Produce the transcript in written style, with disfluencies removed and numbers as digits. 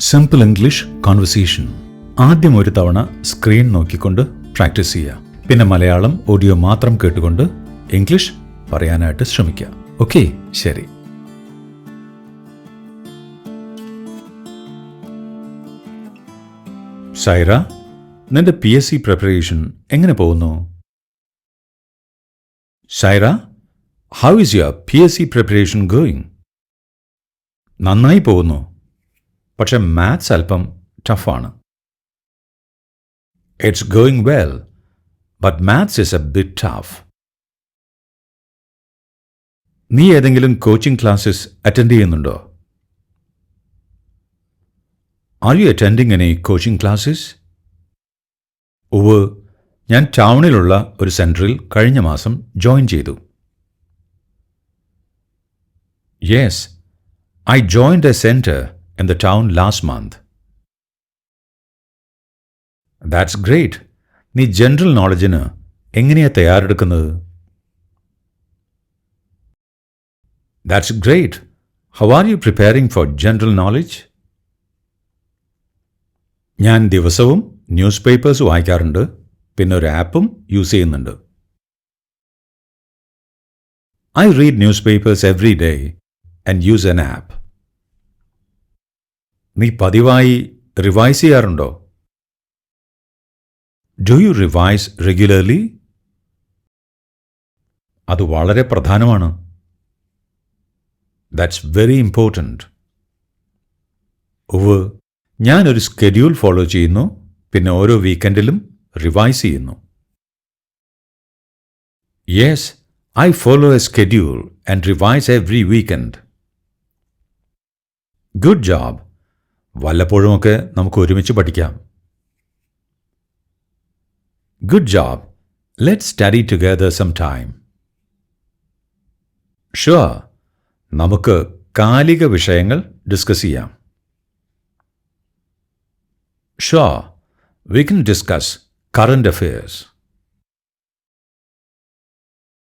Simple English conversation. ആദ്യം ഒരു തവണ സ്ക്രീൻ നോക്കിക്കൊണ്ട് പ്രാക്ടീസ് ചെയ്യുക. പിന്നെ മലയാളം ഓഡിയോ മാത്രം കേട്ടുകൊണ്ട് ഇംഗ്ലീഷ് പറയാനായിട്ട് ശ്രമിക്കുക. ഓക്കെ, ശരി. ഷൈറ, നിന്റെ PSC പ്രിപ്പറേഷൻ എങ്ങനെ പോകുന്നു? Shaira, how is your PSC preparation going? നന്നായി പോകുന്നു, പക്ഷെ മാത്സ് അല്പം ടഫാണ്. It's going well, but maths is a bit tough. നീ ഏതെങ്കിലും കോച്ചിങ് ക്ലാസ്സസ് അറ്റൻഡ് ചെയ്യുന്നുണ്ടോ? Are you attending any coaching classes? ഉവ്, ഞാൻ ടൗണിലുള്ള ഒരു സെൻറ്ററിൽ കഴിഞ്ഞ മാസം ജോയിൻ ചെയ്തു. Yes, I joined a center in the town last month. That's great. നീ ജനറൽ നോളജിന് എങ്ങനെയാ തയ്യാറെടുക്കുന്നത്? That's great. How are you preparing for general knowledge? ഞാൻ ദിവസവും ന്യൂസ് പേപ്പേഴ്സ് വായിക്കാറുണ്ട്, പിന്നെ ഒരു ആപ്പും യൂസ് ചെയ്യുന്നുണ്ട്. I read newspapers every day and use an app. നീ പതിവായി റിവൈസ് ചെയ്യാറുണ്ടോ? Do you revise regularly? അത് വളരെ പ്രധാനമാണ്. That's very important. ഉവ്, ഞാനൊരു സ്കെഡ്യൂൾ ഫോളോ ചെയ്യുന്നു, പിന്നെ ഓരോ വീക്കെൻഡിലും റിവൈസ് ചെയ്യുന്നു. Yes, I follow a schedule and revise every weekend. Good job. വല്ലപ്പോഴുമൊക്കെ നമുക്ക് ഒരുമിച്ച് പഠിക്കാം. Good job. Let's study together some time. Sure, നമുക്ക് കാലിക വിഷയങ്ങൾ ഡിസ്കസ് ചെയ്യാം. Sure, we can discuss current affairs.